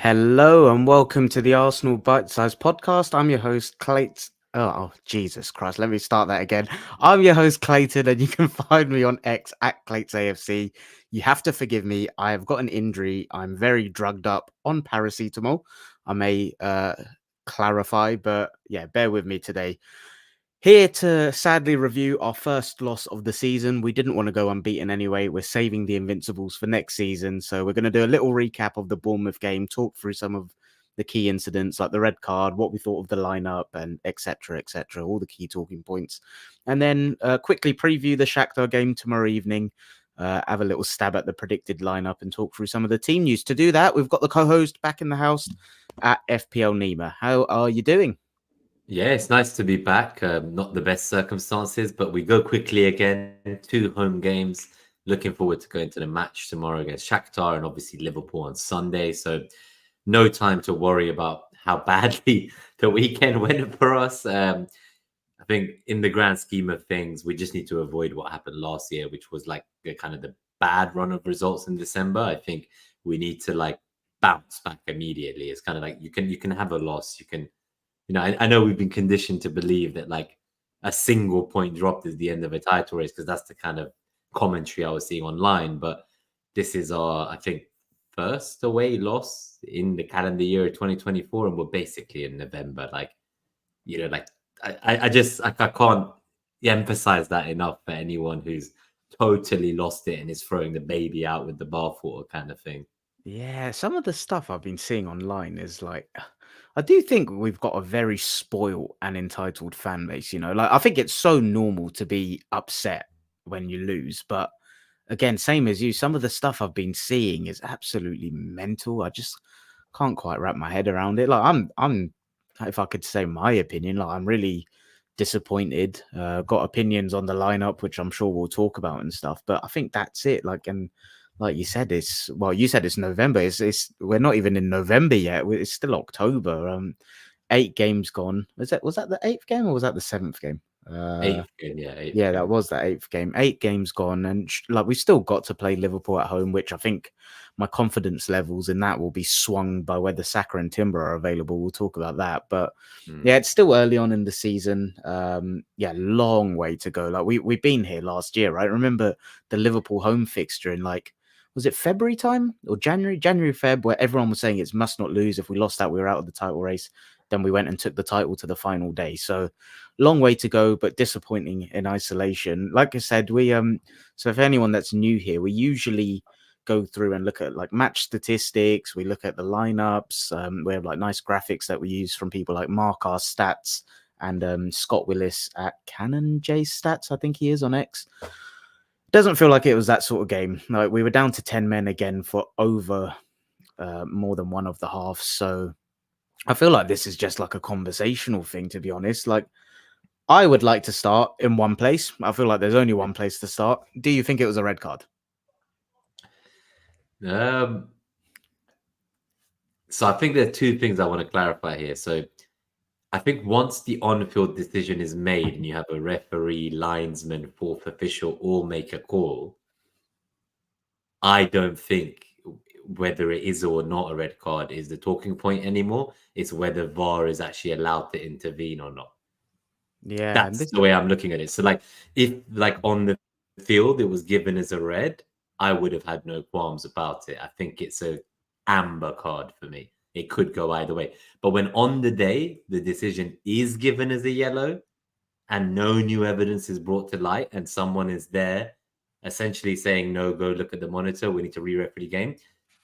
Hello and welcome to the Arsenal Bite Size Podcast. I'm your host, Clayton. Oh, Jesus Christ. Let me start that again. I'm your host, Clayton, and you can find me on X at ClaytonsAFC. You have to forgive me. I have got an injury. I'm very drugged up on paracetamol. I may clarify, but yeah, bear with me today. Here to sadly review our first loss of the season. We didn't want to go unbeaten anyway. We're saving the Invincibles for next season. So we're going to do a little recap of the Bournemouth game, talk through some of the key incidents like the red card, what we thought of the lineup, and etc., all the key talking points. And then quickly preview the Shakhtar game tomorrow evening, have a little stab at the predicted lineup and talk through some of the team news. To do that, we've got the co-host back in the house at FPL Nima. How are you doing? Yeah, it's nice to be back. Not the best circumstances, but we go quickly again. 2 home games. Looking forward to going to the match tomorrow against Shakhtar and obviously Liverpool on Sunday. So no time to worry about how badly the weekend went for us. I think in the grand scheme of things, we just need to avoid what happened last year, which was like the kind of the bad run of results in December. I think we need to like bounce back immediately. It's kind of like you can have a loss, I know we've been conditioned to believe that like a single point dropped is the end of a title race because that's the kind of commentary I was seeing online. But this is our, I think, first away loss in the calendar year of 2024, and we're basically in November. Like I can't emphasize that enough for anyone who's totally lost it and is throwing the baby out with the bathwater kind of thing. Yeah, some of the stuff I've been seeing online is like, I do think we've got a very spoiled and entitled fan base, Like, I think it's so normal to be upset when you lose. But again, same as you, some of the stuff I've been seeing is absolutely mental. I just can't quite wrap my head around it. Like, if I could say my opinion, like, I'm really disappointed. Got opinions on the lineup, which I'm sure we'll talk about and stuff. But I think that's it. And like you said, you said it's November. It's we're not even in November yet. It's still October. 8 games gone. Was that the eighth game or was that the seventh game? Eighth game, yeah, eighth Yeah, that game. was that eighth game. 8 games gone, and like we've still got to play Liverpool at home, which I think my confidence levels in that will be swung by whether Saka and Timber are available. We'll talk about that, but Mm. yeah, it's still early on in the season. Yeah, long way to go. Like we've been here last year, right? Remember the Liverpool home fixture in like, was it February time or January, Feb, where everyone was saying it's must not lose. If we lost that, we were out of the title race. Then we went and took the title to the final day. So long way to go, but disappointing in isolation. Like I said, so if anyone that's new here, we usually go through and look at like match statistics. We look at the lineups. We have like nice graphics that we use from people like Mark R Stats and Scott Willis at Canon J Stats, I think he is on X. Doesn't feel like it was that sort of game. Like we were down to 10 men again for over more than one of the halves. So I feel like this is just like a conversational thing, to be honest. Like I would like to start in one place. I feel like there's only one place to start. Do you think it was a red card? Um, so I think there are two things I want to clarify here. So I think once the on-field decision is made and you have a referee, linesman, fourth official all make a call, I don't think whether it is or not a red card is the talking point anymore. It's whether VAR is actually allowed to intervene or not. Yeah, and That's this, the way I'm looking at it. So, like, if like on the field it was given as a red, I would have had no qualms about it. I think it's a amber card for me. It could go either way. But when on the day the decision is given as a yellow and no new evidence is brought to light and someone is there essentially saying, no, go look at the monitor, we need to re-referee the game,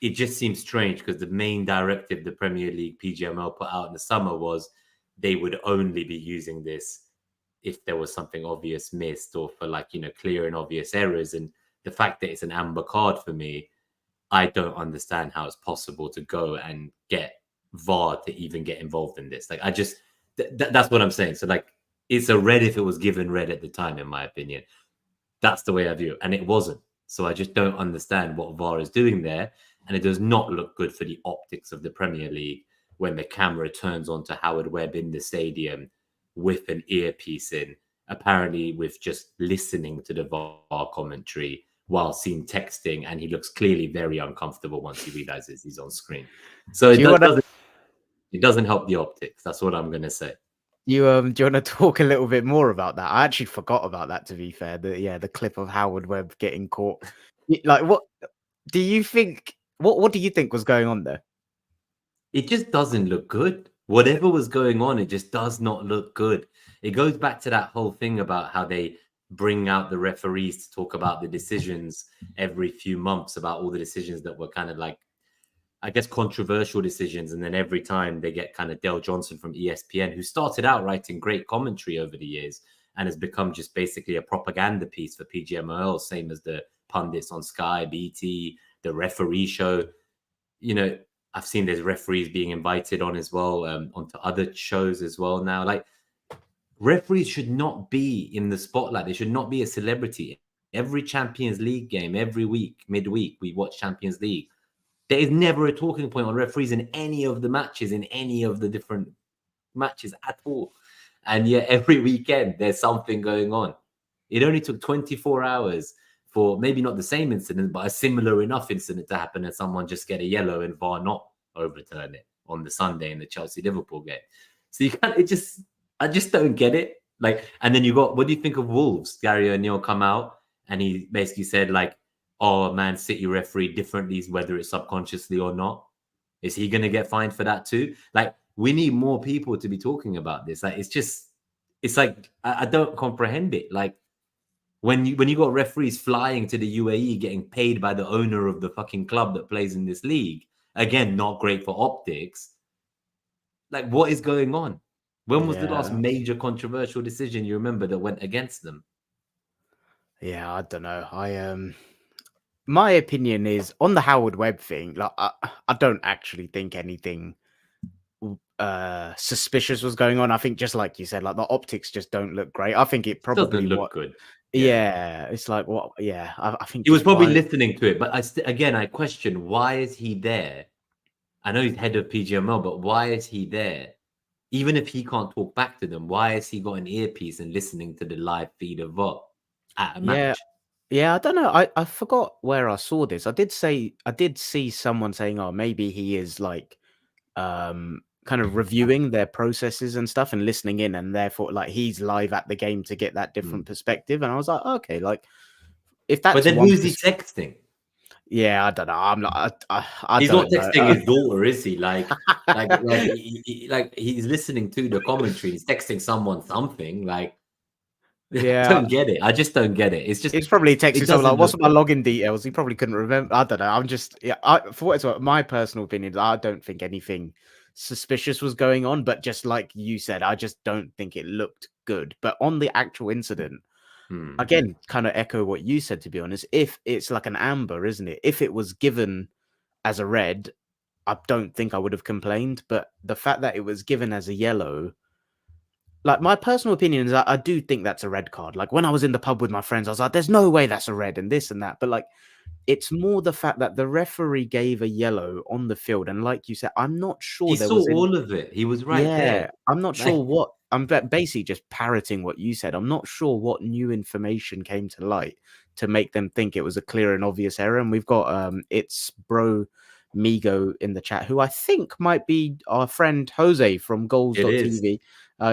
it just seems strange because the main directive the Premier League PGML put out in the summer was they would only be using this if there was something obvious missed or for like, clear and obvious errors. And the fact that it's an amber card for me, I don't understand how it's possible to go and get VAR to even get involved in this. Like, I just, that's what I'm saying. So, like, it's a red if it was given red at the time, in my opinion. That's the way I view it. And it wasn't. So I just don't understand what VAR is doing there. And it does not look good for the optics of the Premier League when the camera turns onto Howard Webb in the stadium with an earpiece in, apparently with just listening to the VAR commentary while seen texting, and he looks clearly very uncomfortable once he realizes he's on screen. So Do you want to it doesn't help the optics. That's what I'm gonna say. do you want to talk a little bit more about that? I actually forgot about that, to be fair. The clip of Howard Webb getting caught. Like, what do you think? What do you think was going on there? It just doesn't look good. Whatever was going on, it just does not look good. It goes back to that whole thing about how they bring out the referees to talk about the decisions every few months, about all the decisions that were kind of like, I guess, controversial decisions. And then every time they get kind of Dale Johnson from ESPN, who started out writing great commentary over the years and has become just basically a propaganda piece for PGMOL, same as the pundits on Sky, BT, the referee show. You know, I've seen there's referees being invited on as well, onto other shows as well now. Like, referees should not be in the spotlight. They should not be a celebrity. Every Champions League game, every week, midweek, we watch Champions League. There is never a talking point on referees in any of the matches, in any of the different matches at all. And yet every weekend there's something going on. It only took 24 hours for maybe not the same incident, but a similar enough incident to happen and someone just get a yellow and VAR not overturn it on the Sunday in the Chelsea-Liverpool game. So you can't, I just don't get it. Like, and then you got, what do you think of Wolves? Gary O'Neill come out and he basically said, like, oh, Man City referee differently, whether it's subconsciously or not. Is he going to get fined for that too? Like, we need more people to be talking about this. Like, it's like, I don't comprehend it. Like, when you got referees flying to the UAE, getting paid by the owner of the fucking club that plays in this league, again, not great for optics. Like, what is going on? When was the last major controversial decision you remember that went against them? Yeah, I don't know. My opinion is on the Howard Webb thing. Like, I don't actually think anything suspicious was going on. I think, just like you said, like, the optics just don't look great. I think it probably doesn't look good. Yeah, it's like, what? Yeah, I think he was probably listening to it, but I question, why is he there? I know he's head of PGML, but why is he there? Even if he can't talk back to them, why has he got an earpiece and listening to the live feed of VOD at a match? Yeah, I don't know. I forgot where I saw this. I did see someone saying, oh, maybe he is like kind of reviewing their processes and stuff and listening in, and therefore, like, he's live at the game to get that different perspective. And I was like, okay, like, if that's, but then who's he texting? Yeah, I don't know. I'm not. He's not texting his daughter, is he? Like he's listening to the commentary. He's texting someone something. Like, yeah, I don't get it. I just don't get it. It's just, he's probably texting someone like, "What's my login details?" He probably couldn't remember. I don't know. I'm just, for what it's worth, my personal opinion, I don't think anything suspicious was going on. But just like you said, I just don't think it looked good. But on the actual incident, again, kind of echo what you said, to be honest. If it's like an amber, isn't it? If it was given as a red, I don't think I would have complained. But the fact that it was given as a yellow, like, my personal opinion is I do think that's a red card. Like, when I was in the pub with my friends, I was like, there's no way that's a red and this and that. But, like, it's more the fact that the referee gave a yellow on the field. And like you said, I'm not sure he saw all of it. He was right there. I'm not sure what, I'm basically just parroting what you said. I'm not sure what new information came to light to make them think it was a clear and obvious error. And we've got it's Bro Migo in the chat, who I think might be our friend Jose from goals.tv.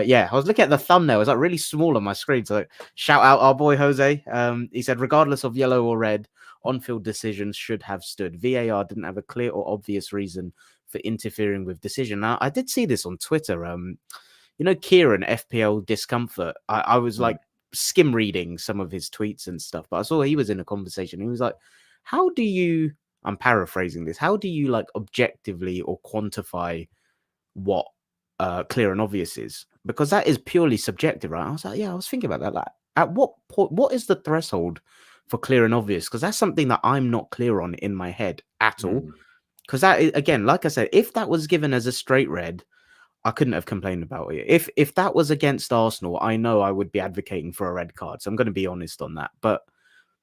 Yeah, I was looking at the thumbnail. It was like really small on my screen. So shout out our boy Jose. He said, regardless of yellow or red, on-field decisions should have stood. VAR didn't have a clear or obvious reason for interfering with decision. Now, I did see this on Twitter. You know, Kieran, FPL Discomfort. I was like skim reading some of his tweets and stuff, but I saw he was in a conversation. He was like, how do you, I'm paraphrasing this, how do you like objectively or quantify what clear and obvious is? Because that is purely subjective, right? I was like, yeah, I was thinking about that. Like, at what point, what is the threshold for clear and obvious? Because that's something that I'm not clear on in my head at all. Because that is, again, like I said, if that was given as a straight red, I couldn't have complained about it. If that was against Arsenal, I know I would be advocating for a red card. So I'm going to be honest on that. But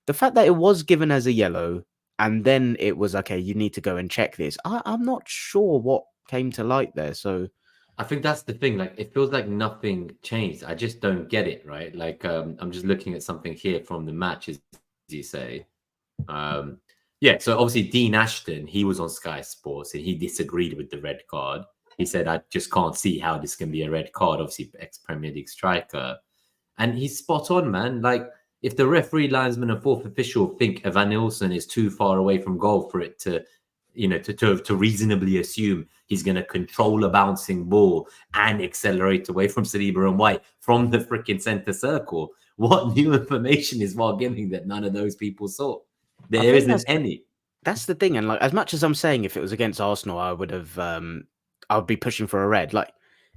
the fact that it was given as a yellow and then it was, okay, you need to go and check this, I'm not sure what came to light there. So I think that's the thing. Like, it feels like nothing changed. I just don't get it, right? Like, I'm just looking at something here from the match, as you say. Yeah, so obviously Dean Ashton, he was on Sky Sports and he disagreed with the red card. He said, I just can't see how this can be a red card, obviously ex-Premier League striker. And he's spot on, man. Like, if the referee, linesman, and fourth official think Evan Nilsson is too far away from goal for it to, to reasonably assume he's going to control a bouncing ball and accelerate away from Saliba and White from the freaking centre circle, what new information is VAR giving that none of those people saw? There isn't any. That's the thing. And like, as much as I'm saying, if it was against Arsenal, I would have, I would be pushing for a red. Like,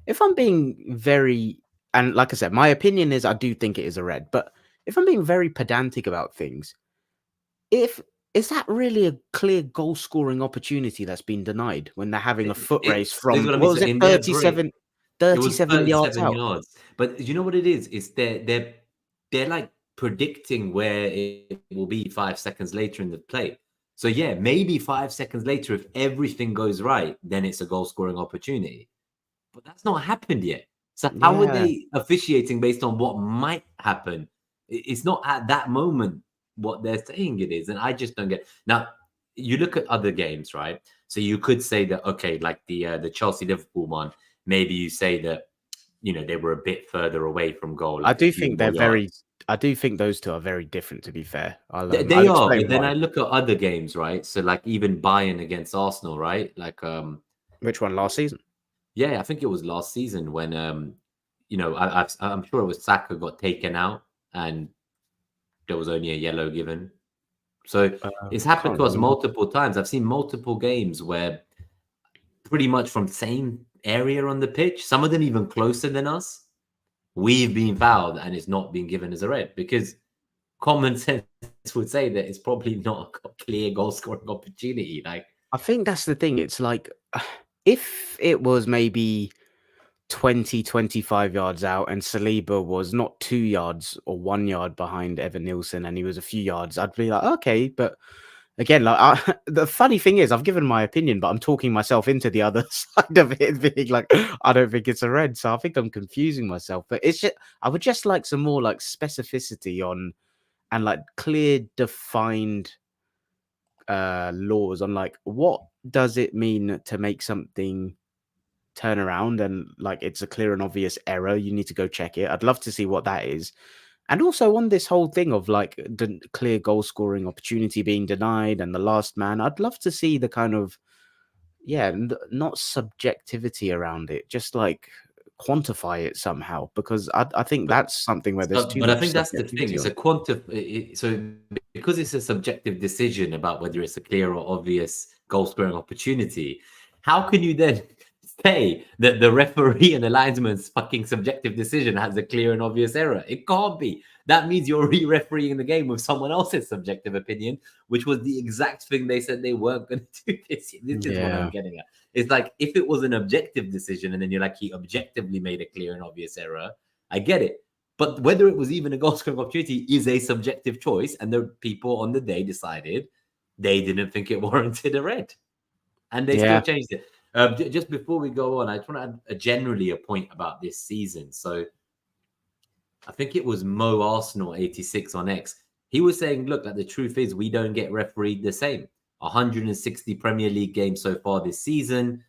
if I'm being very, and like I said, my opinion is I do think it is a red. But if I'm being very pedantic about things, is that really a clear goal scoring opportunity that's been denied when they're having a foot race from what was it, 37 yards out? But you know what it is? It's they're like predicting where it will be 5 seconds later in the play. So yeah, maybe 5 seconds later, if everything goes right, then it's a goal scoring opportunity. But that's not happened yet. So how are they officiating based on what might happen? It's not at that moment what they're saying it is. And I just don't get. Now, you look at other games, right? So you could say that, okay, like the Chelsea-Liverpool one, maybe you say that, they were a bit further away from goal. Like I do think I do think those two are very different, to be fair. They are, but then I look at other games, right? So like even Bayern against Arsenal, right? Like which one, last season? Yeah, I think it was last season when I'm sure it was Saka got taken out and there was only a yellow given. So it's happened to us multiple times. I've seen multiple games where pretty much from same area on the pitch, some of them even closer than us, we've been fouled and it's not been given as a red, because common sense would say that it's probably not a clear goal scoring opportunity. Like, I think that's the thing. It's like, if it was maybe 20, 25 yards out and Saliba was not 2 yards or 1 yard behind Evan Nilsson and he was a few yards, I'd be like, okay. But again, like the funny thing is, I've given my opinion, but I'm talking myself into the other side of it, being like, I don't think it's a red. So I think I'm confusing myself. But it's just, I would just like some more like specificity on, and like clear defined laws on like, what does it mean to make something turn around and like it's a clear and obvious error, you need to go check it. I'd love to see what that is. And also on this whole thing of like the clear goal scoring opportunity being denied and the last man, I'd love to see the kind of, not subjectivity around it, just like quantify it somehow, because I think that's something where there's too much. But I think that's the thing. It's a so because it's a subjective decision about whether it's a clear or obvious goal scoring opportunity. How can you then say that the referee and the linesman's fucking subjective decision has a clear and obvious error? It can't be. That means you're re-refereeing the game with someone else's subjective opinion, which was the exact thing they said they weren't going to do this year. This is what I'm getting at. It's like, if it was an objective decision and then you're like, he objectively made a clear and obvious error, I get it. But whether it was even a goal scoring opportunity is a subjective choice, and the people on the day decided they didn't think it warranted a red, and they still changed it. Just before we go on, I just want to add generally a point about this season. So I think it was Mo Arsenal 86 on X. He was saying, look, like the truth is we don't get refereed the same. 160 Premier League games so far this season,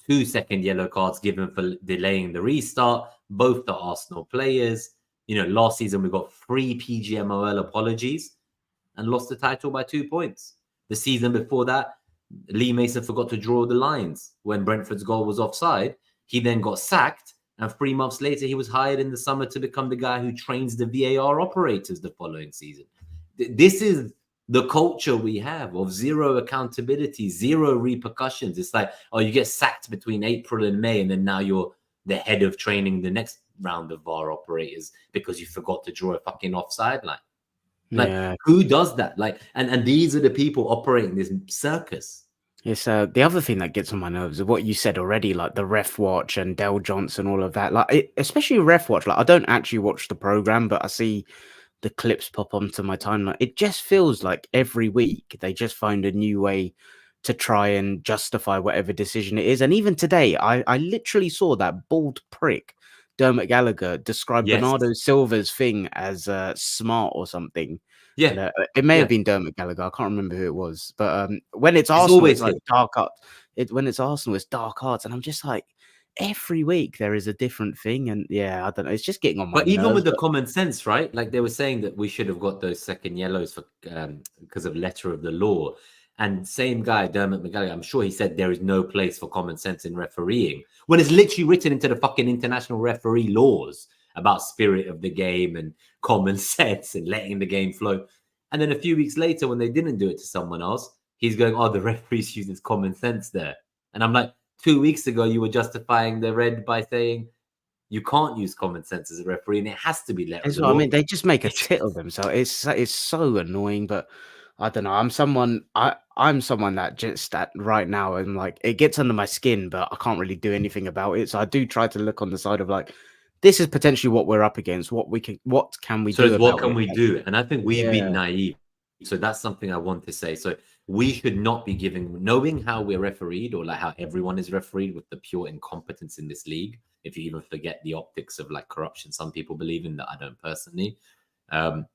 2 second yellow cards given for delaying the restart, both the Arsenal players. Last season we got 3 PGMOL apologies and lost the title by 2 points. The season before that, Lee Mason forgot to draw the lines when Brentford's goal was offside. He then got sacked, and 3 months later, he was hired in the summer to become the guy who trains the VAR operators the following season. This is the culture we have of zero accountability, zero repercussions. It's like, oh, you get sacked between April and May, and then now you're the head of training the next round of VAR operators because you forgot to draw a fucking offside line. Like, who does that? Like, and these are the people operating this circus. It's the other thing that gets on my nerves is what you said already, like the Ref Watch and Del Johnson, all of that. Like, especially Ref Watch. Like, I don't actually watch the program, but I see the clips pop onto my timeline. It just feels like every week they just find a new way to try and justify whatever decision it is. And even today, I literally saw that bald prick Dermot Gallagher describe Bernardo Silva's thing as smart or something. Yeah, And it may yeah. have been Dermot Gallagher. I can't remember who it was. But when it's It's Arsenal, it's always like him. dark arts. When it's Arsenal, it's dark arts, and I'm just like, every week there is a different thing, and yeah, I don't know. It's just getting on my But even nerves. with the But common sense, right? Like they were saying that we should have got those second yellows for because of letter of the law. And same guy, Dermot McGallagher, I'm sure he said there is no place for common sense in refereeing. When it's literally written into the fucking international referee laws about spirit of the game and common sense and letting the game flow. And then a few weeks later, when they didn't do it to someone else, he's going, "Oh, the referee's using common sense there." And I'm like, 2 weeks ago, you were justifying the red by saying you can't use common sense as a referee, and it has to be letter of that's the what I law. mean. They just make a tit of themselves. It's so annoying. But I don't know. I'm someone that just at right now, and like it gets under my skin, but I can't really do anything about it. So I do try to look on the side of like, this is potentially what we're up against. What can we So do it's what about can it? we do? And I think we've been Yeah. naive. So that's something I want to say. So we should not be giving, knowing how we're refereed or like how everyone is refereed with the pure incompetence in this league. If you even forget the optics of like corruption, some people believe in that. I don't personally. Um,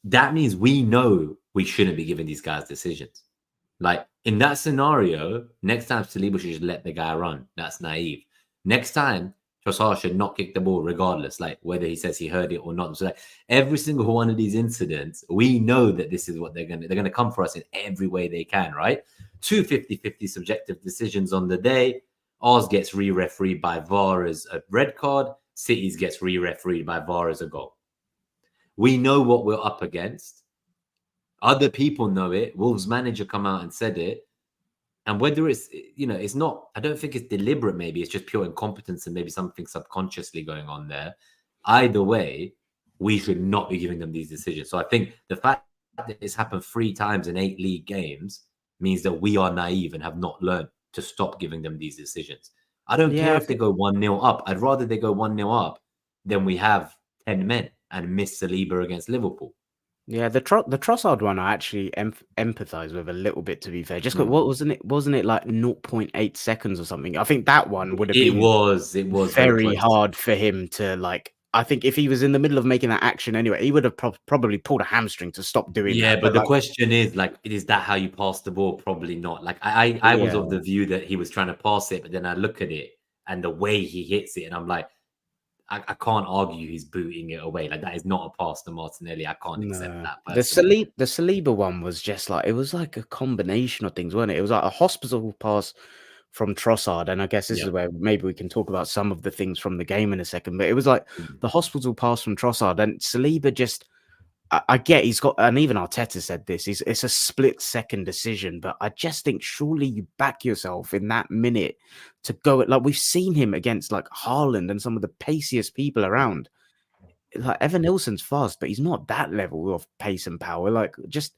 that means we know we shouldn't be giving these guys decisions. Like in that scenario, next time Saliba should just let the guy run. That's naive. Next time, Trossard should not kick the ball regardless, like whether he says he heard it or not. So like every single one of these incidents, we know that this is what they're gonna come for us in every way they can, right? Two 50-50 subjective decisions on the day. Ours gets re-refereed by VAR as a red card. City's gets re-refereed by VAR as a goal. We know what we're up against. Other people know it. Wolves manager come out and said it. And whether it's, it's not, I don't think it's deliberate, maybe it's just pure incompetence and maybe something subconsciously going on there. Either way, we should not be giving them these decisions. So I think the fact that it's happened 3 times in 8 league games means that we are naive and have not learned to stop giving them these decisions. I don't Yeah, care I if they think go 1-0 up. I'd rather they go 1-0 up than we have 10 men and miss Saliba against Liverpool. yeah, the Trossard one I actually empathize with a little bit, to be fair. Just 'cause what wasn't it like 0.8 seconds or something? I think that one would have been It was very very close. hard for him to like. I think if he was in the middle of making that action anyway, he would have probably pulled a hamstring to stop doing Yeah, that. but But the like, question is, like, is that how you pass the ball? Probably not. Like, I was yeah, of the view that he was trying to pass it, but then I look at it and the way he hits it, and I'm like, I can't argue he's booting it away. Like, that is not a pass to Martinelli. I can't accept no, that personally. The Saliba one was just like it was like a combination of things, wasn't it? It was like a hospital pass from Trossard, and I guess this Yeah. is where maybe we can talk about some of the things from the game in a second. But it was like Mm. the hospital pass from Trossard, and Saliba just. I get he's got, and even Arteta said this. It's a split second decision, but I just think surely you back yourself in that minute to go at like we've seen him against like Haaland and some of the paciest people around. Like Evan Nilsson's fast, but he's not that level of pace and power. Like just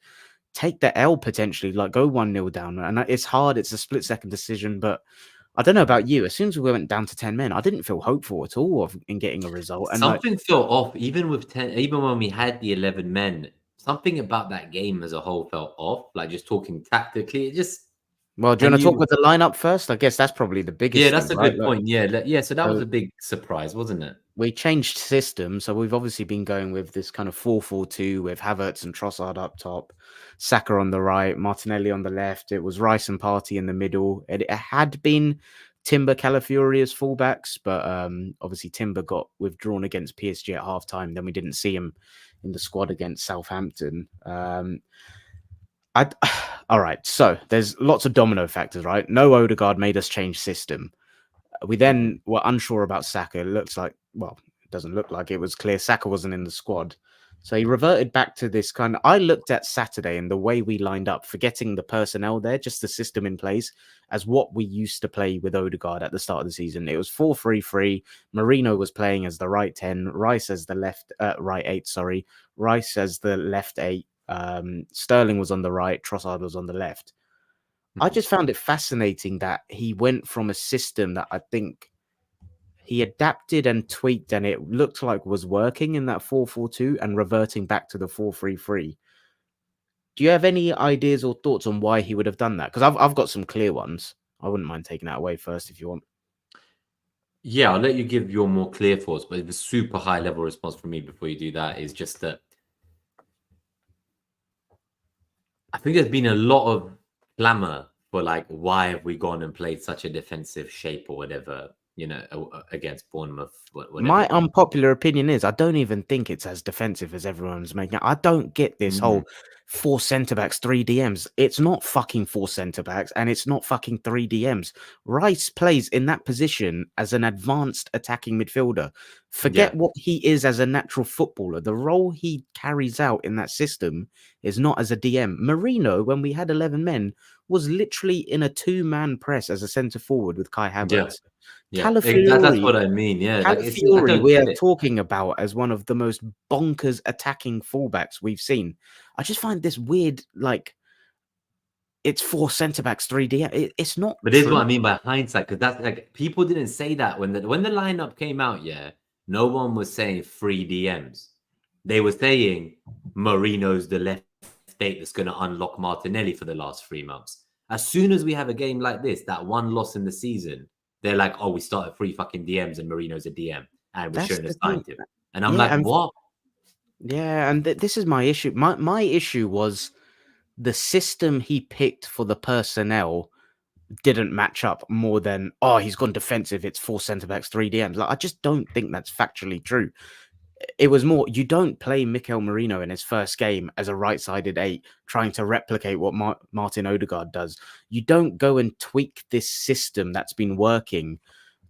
take the L potentially, like go 1-0 down. And it's hard, it's a split second decision, but I don't know about you. As soon as we went down to 10 men, I didn't feel hopeful at all in getting a result. And like, Something felt off, even with 10, even when we had the 11 men. Something about that game as a whole felt off. Like, just talking tactically, it just, well, do you and want to talk you, with the lineup first? I guess that's probably the yeah, biggest that's thing, a right? good Like, point. Yeah, yeah. So that was so a big surprise, wasn't it? we changed systems, so we've obviously been going with this kind of 4-4-2 with Havertz and Trossard up top, Saka on the right, Martinelli on the left. It was Rice and Partey in the middle. It had been Timber Calafiori as fullbacks, but obviously Timber got withdrawn against PSG at halftime. Then we didn't see him in the squad against Southampton. I all right, so there's lots of domino factors, right? No Odegaard made us change system. We Mhm. then were unsure about Saka. It looks like, well, it doesn't look like it was clear Saka wasn't in the squad. So he reverted back to this kind of. I looked at Saturday and the way we lined up, forgetting the personnel there, just the system in place, as what we used to play with Odegaard at the start of the season. It was 4-3-3. Marino was playing as the right 10, Rice as the right 8, sorry. Rice as the left 8. Sterling was on the right, Trossard was on the left. I Mhm. just found it fascinating that he went from a system that I think he adapted and tweaked and it looked like was working in that 4-4-2 and reverting back to the 4-3-3. Do you have any ideas or thoughts on why he would have done that? Because I've got some clear ones. I wouldn't mind taking that away first if you want. Yeah, I'll let you give your more clear thoughts, but the super high level response from me before you do that is just that I think there's been a lot of clamor for like, why have we gone and played such a defensive shape or whatever, against Bournemouth, whatever. My unpopular opinion is I don't even think it's as defensive as everyone's making it. I don't get this whole 4 centre backs, 3 DMs. It's not fucking 4 centre backs and it's not fucking 3 DMs. Rice plays in that position as an advanced attacking midfielder. Forget what he is as a natural footballer. The role he carries out in that system is not as a DM. Marino, when we had 11 men, was literally in a 2-man press as a centre forward with Kai Havertz. Yeah, that's what I mean. Yeah, like I don't we are get it. talking about as one of the most bonkers attacking fullbacks we've seen. I just find this weird, like it's 4 centre backs, 3D. It's not. But this is what I mean by hindsight, because that's like people didn't say that when the lineup came out. Yeah, no one was saying 3 DMs. They were saying Marino's the left eight that's going to unlock Martinelli for the last 3 months. As soon as we have a game like this, that one loss in the season, they're like, oh, we started 3 fucking DMs and Marino's a DM and we're showing us signed him. And I'm like, what? Yeah, and this is my issue. My issue was the system he picked for the personnel didn't match up more than, oh, he's gone defensive. It's 4 centre backs, 3 DMs. Like, I just don't think that's factually true. It was more, you don't play Mikel Merino in his first game as a right-sided 8 trying to replicate what Martin Odegaard does. You don't go and tweak this system that's been working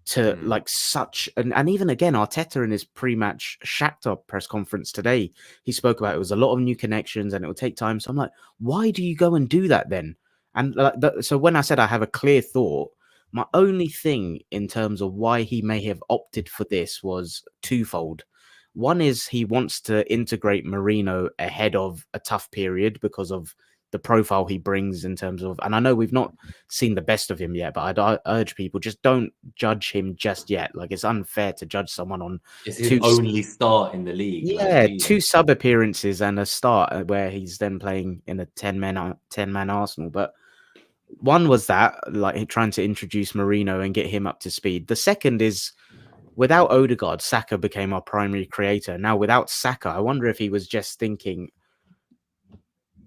to like such and even again, Arteta in his pre-match Shakhtar press conference today, he spoke about it was a lot of new connections and it would take time. So I'm like, why do you go and do that then? And so when I said I have a clear thought, my only thing in terms of why he may have opted for this was twofold. One is he wants to integrate Merino ahead of a tough period because of the profile he brings in terms of, and I know we've not seen the best of him yet, but I'd urge people, just don't judge him just yet. Like, it's unfair to judge someone on it's his only start in the league. Yeah, like, 2 sub appearances and a start where he's then playing in a 10-man Arsenal. But one was that, like, trying to introduce Merino and get him up to speed. The second is, without Odegaard, Saka became our primary creator. Now, without Saka, I wonder if he was just thinking,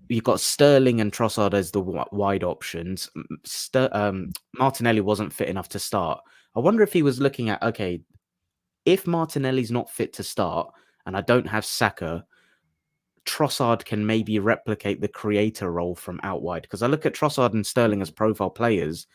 you've got Sterling and Trossard as the wide options. Martinelli wasn't fit enough to start. I wonder if he was looking at, okay, if Martinelli's not fit to start and I don't have Saka, Trossard can maybe replicate the creator role from out wide. Because I look at Trossard and Sterling as profile players,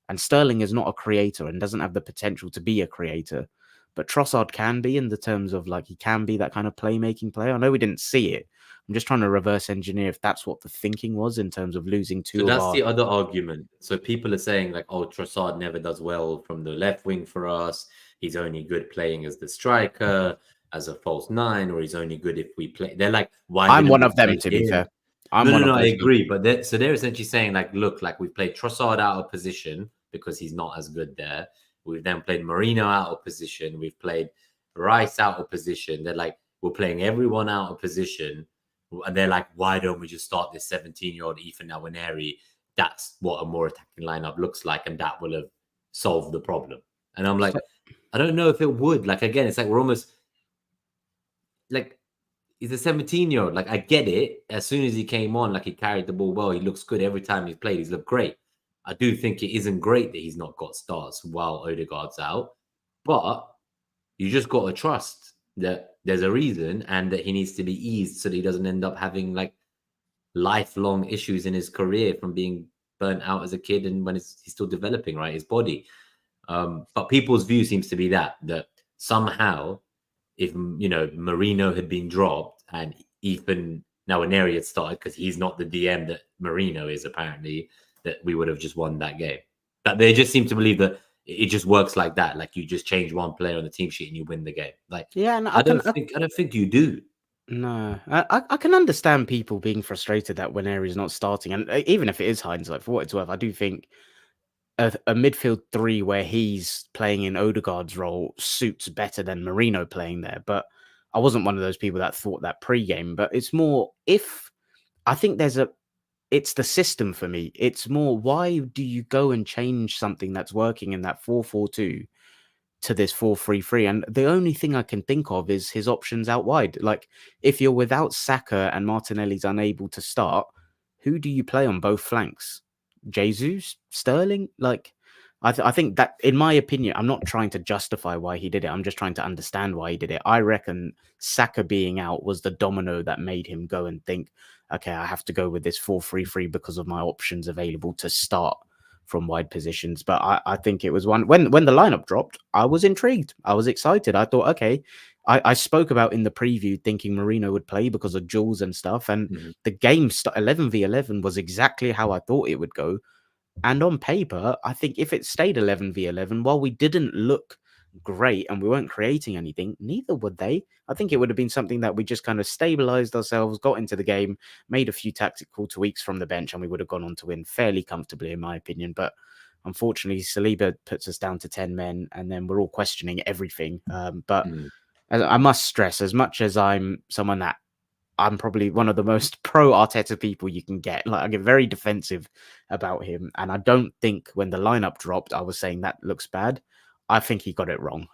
and Sterling is not a creator and doesn't have the potential to be a creator. But Trossard can be, in the terms of, like, he can be that kind of playmaking player. I know we didn't see it. I'm just trying to reverse engineer if that's what the thinking was in terms of losing 2 So that's the other argument. So people are saying, like, oh, Trossard never does well from the left wing for us. He's only good playing as the striker, as a false 9, or he's only good if we play. They're like, why? I'm one of them, to be fair. No, I agree. But they're essentially saying, like, look, like, we've played Trossard out of position because he's not as good there. We've then played Marino out of position. We've played Rice out of position. They're like, we're playing everyone out of position. And they're like, why don't we just start this 17-year-old Ethan Nwaneri? That's what a more attacking lineup looks like, and that will have solved the problem. And I'm like, I don't know if it would. Like, again, it's like we're almost like, he's a 17-year-old. Like, I get it. As soon as he came on, like, he carried the ball well. He looks good every time he's played. He's looked great. I do think it isn't great that he's not got starts while Odegaard's out. But you just got to trust that there's a reason and that he needs to be eased so that he doesn't end up having, like, lifelong issues in his career from being burnt out as a kid and when he's still developing, right, his body. But people's view seems to be that somehow, if, Marino had been dropped and Ethan Nwaneri had started, because he's not the DM that Marino is, apparently, that we would have just won that game. But they just seem to believe that it just works like that. Like, you just change one player on the team sheet and you win the game. Like, yeah, I don't think you do. No, I can understand people being frustrated that Nwaneri's not starting, and even if it is hindsight, for what it's worth, I do think a midfield 3 where he's playing in Odegaard's role suits better than Marino playing there. But I wasn't one of those people that thought that pre-game. But it's more, if I think it's the system for me. It's more, why do you go and change something that's working in that 4-4-2 to this 4-3-3? And the only thing I can think of is his options out wide. Like, if you're without Saka and Martinelli's unable to start, who do you play on both flanks? Jesus, Sterling? Like, I think that, in my opinion, I'm not trying to justify why he did it. I'm just trying to understand why he did it. I reckon Saka being out was the domino that made him go and think, okay, I have to go with this 4-3-3 because of my options available to start from wide positions. But I think it was one when the lineup dropped, I was intrigued. I was excited. I thought, okay, I spoke about in the preview thinking Marino would play because of Jules and stuff. And the game 11v11 was exactly how I thought it would go. And on paper, I think if it stayed 11v11, while we didn't look great and we weren't creating anything, neither would they. I think it would have been something that we just kind of stabilized ourselves, got into the game, made a few tactical tweaks from the bench, and we would have gone on to win fairly comfortably, in my opinion. But unfortunately, Saliba puts us down to 10 men, and then we're all questioning everything. But I must stress, as much as I'm someone that I'm probably one of the most pro Arteta people you can get. Like, I get very defensive about him, and I don't think when the lineup dropped, I was saying that looks bad. I think he got it wrong.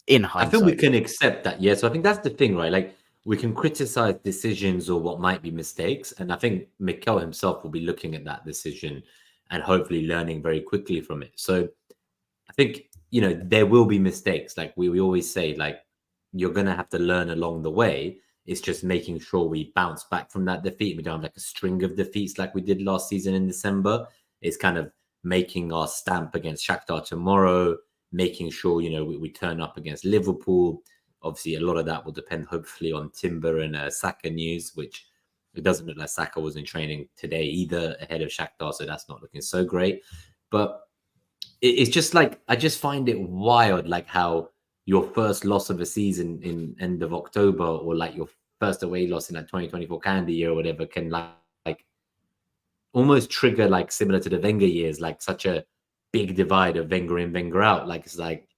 In hindsight, I feel we can accept that. Yeah, so I think that's the thing, right? Like, we can criticize decisions or what might be mistakes, and I think Mikel himself will be looking at that decision and hopefully learning very quickly from it. So I think, there will be mistakes. Like we always say, like, you're gonna have to learn along the way. It's just making sure we bounce back from that defeat. We don't have like a string of defeats like we did last season in December. It's kind of making our stamp against Shakhtar tomorrow, making sure, we turn up against Liverpool. Obviously, a lot of that will depend, hopefully, on Timber and Saka news, which it doesn't look like Saka was in training today either ahead of Shakhtar, so that's not looking so great. But it's just like, I just find it wild, like how your first loss of a season in end of October, or like your first away loss in that 2024 calendar year or whatever, can like almost trigger, like similar to the Wenger years, like such a big divide of Wenger in, Wenger out. Like, it's like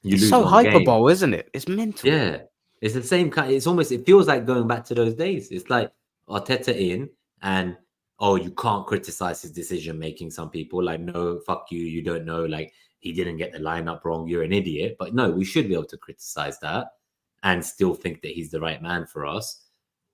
you it's lose so one game. hyperbole, isn't it? It's mental. Yeah, it's the same kind. It feels like going back to those days. It's like Arteta in, and you can't criticize his decision making. Some people like, no, fuck you, you don't know. Like, he didn't get the lineup wrong. You're an idiot. But no, we should be able to criticize that and still think that he's the right man for us.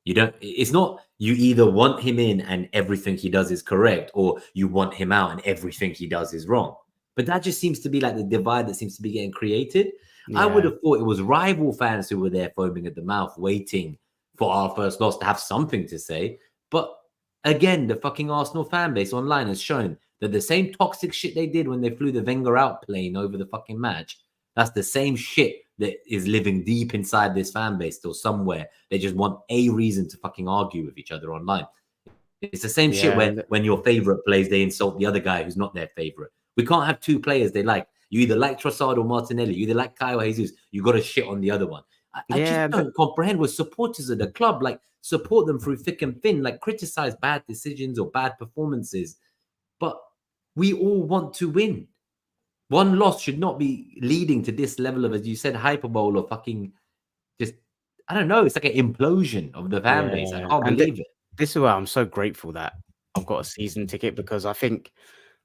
It's not you either want him in and everything he does is correct, or you want him out and everything he does is wrong. But that just seems to be like the divide that seems to be getting created. Yeah. I would have thought it was rival fans who were there foaming at the mouth, waiting for our first loss to have something to say. But again, the fucking Arsenal fan base online has shown that the same toxic shit they did when they flew the Wenger out plane over the fucking match, that's the same shit that is living deep inside this fan base still somewhere. They just want a reason to fucking argue with each other online. It's the same shit when your favorite plays, they insult the other guy who's not their favorite. We can't have two players they like. You either like Trossard or Martinelli. You either like Caio Jesus. You got to shit on the other one. I just don't comprehend. We're supporters of the club. Like, support them through thick and thin. Like, criticize bad decisions or bad performances. But we all want to win. One loss should not be leading to this level of, as you said, hyperbole or fucking just, I don't know. It's like an implosion of the fan base. I can't believe it. This is why I'm so grateful that I've got a season ticket, because I think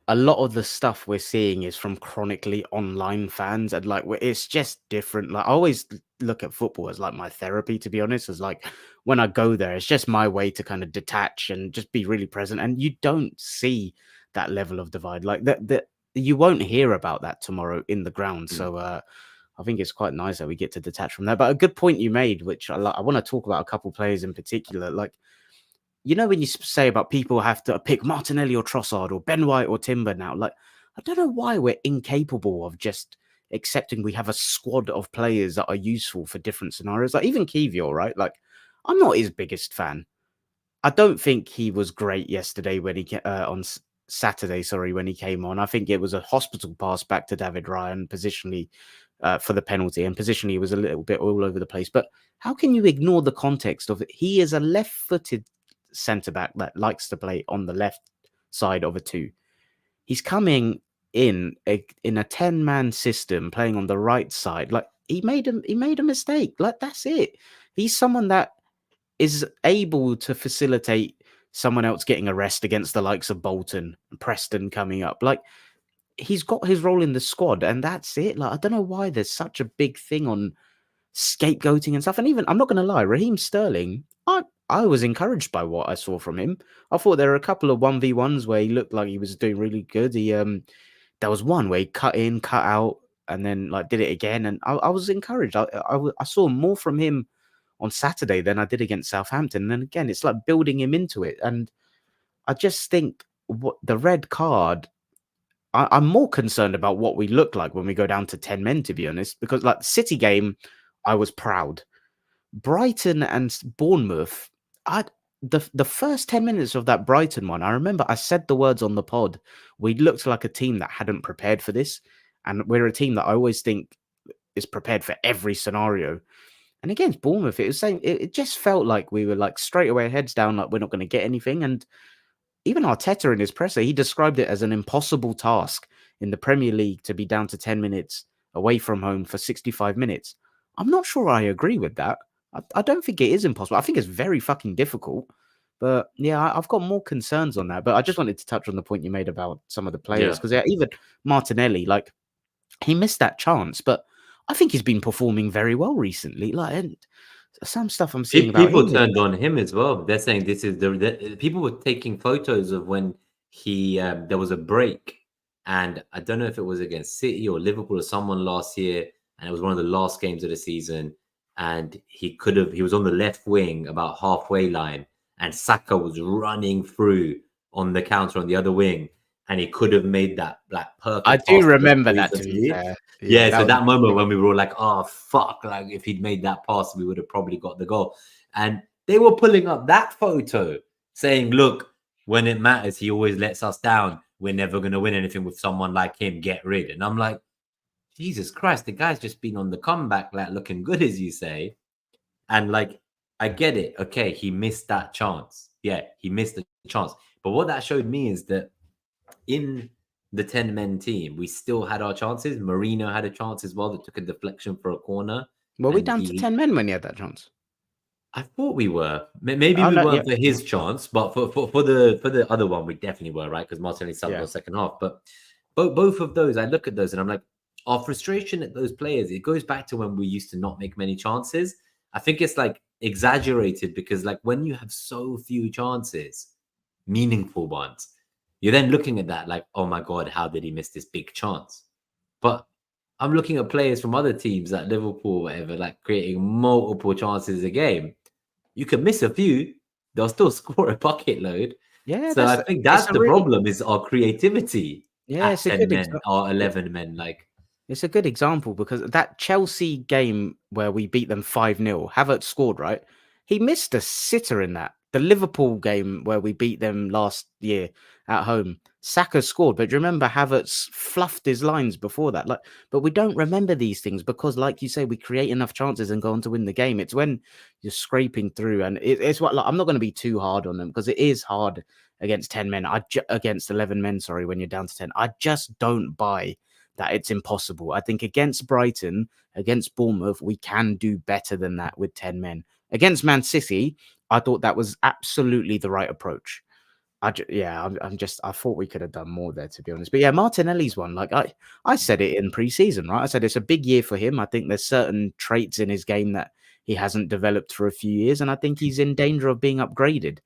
a lot of the stuff we're seeing is from chronically online fans, and like, it's just different. Like, I always look at football as like my therapy, to be honest. As like, when I go there, it's just my way to kind of detach and just be really present. And you don't see that level of divide. Like, that you won't hear about that tomorrow in the ground. So I think it's quite nice that we get to detach from that. But a good point you made, which I want to talk about a couple players in particular, like, when you say about people have to pick Martinelli or Trossard or Ben White or Timber now, like, I don't know why we're incapable of just accepting we have a squad of players that are useful for different scenarios. Like, even Kivior, right? Like, I'm not his biggest fan. I don't think he was great yesterday when he on Saturday, when he came on. I think it was a hospital pass back to David Ryan positionally for the penalty, and positionally he was a little bit all over the place. But how can you ignore the context of it? He is a left-footed centre-back that likes to play on the left side of a two. He's coming in a 10-man system playing on the right side. Like, he made a mistake. Like, that's it. He's someone that is able to facilitate someone else getting a rest against the likes of Bolton and Preston coming up. Like, he's got his role in the squad, and that's it. Like, I don't know why there's such a big thing on scapegoating and stuff. And even, I'm not going to lie, Raheem Sterling, I I was encouraged by what I saw from him. I thought there were a couple of 1v1s where he looked like he was doing really good. There was one where he cut in, cut out, and then like did it again, and I was encouraged. I saw more from him on Saturday than I did against Southampton. And then again, it's like building him into it, and I just think what the red card. I'm more concerned about what we look like when we go down to 10 men, to be honest, because like the City game, I was proud. Brighton and Bournemouth, the first 10 minutes of that Brighton one, I remember I said the words on the pod. We looked like a team that hadn't prepared for this. And we're a team that I always think is prepared for every scenario. And against Bournemouth, it was saying it just felt like we were like straight away heads down, like we're not going to get anything. And even Arteta in his presser, he described it as an impossible task in the Premier League to be down to 10 minutes away from home for 65 minutes. I'm not sure I agree with that. I don't think it is impossible. I think it's very fucking difficult. But yeah, I've got more concerns on that. But I just wanted to touch on the point you made about some of the players. Because even Martinelli, like, he missed that chance. But I think he's been performing very well recently. Like, and some stuff I'm seeing about people him. turned on him as well. They're saying this is the people were taking photos of when he there was a break, and I don't know if it was against City or Liverpool or someone last year, and it was one of the last games of the season, and he was on the left wing about halfway line, and Saka was running through on the counter on the other wing, and he could have made that perfect. I do remember that, to be fair. Yeah, so that moment when we were all like, oh, fuck, like if he'd made that pass, we would have probably got the goal. And they were pulling up that photo saying, look, when it matters, he always lets us down. We're never going to win anything with someone like him. Get rid. And I'm like, Jesus Christ, the guy's just been on the comeback, like looking good, as you say. And like, I get it. Okay, he missed that chance. Yeah, he missed the chance. But what that showed me is that in the 10-men team, we still had our chances. Mourinho had a chance as well that took a deflection for a corner. Were we down to 10 men when he had that chance? I thought we were. Maybe we weren't for his chance, but for the other one, we definitely were, right? Because Martinelli subbed the second half. But both of those, I look at those and I'm like, our frustration at those players, it goes back to when we used to not make many chances. I think it's like exaggerated because like when you have so few chances, meaningful ones, you're then looking at that like, oh my God, how did he miss this big chance? But I'm looking at players from other teams like Liverpool, whatever, like creating multiple chances a game. You can miss a few, they'll still score a bucket load. Yeah, so I think that's the problem is our creativity. Yeah, at 10 men or 11 men. Like, it's a good example because that Chelsea game where we beat them 5-0, Havertz scored, right? He missed a sitter in that. The Liverpool game where we beat them last year at home, Saka scored. But do you remember Havertz fluffed his lines before that? Like, but we don't remember these things because, like you say, we create enough chances and go on to win the game. It's when you're scraping through, and it's what like, I'm not going to be too hard on them because it is hard against 10 men. Against 11 men, sorry, when you're down to 10. I just don't buy that it's impossible. I think against Brighton, against Bournemouth, we can do better than that with 10 men. Against Man City, I thought that was absolutely the right approach. I thought we could have done more there, to be honest. But yeah, Martinelli's one, like I said it in pre-season, right? I said it's a big year for him. I think there's certain traits in his game that he hasn't developed for a few years, and I think he's in danger of being upgraded.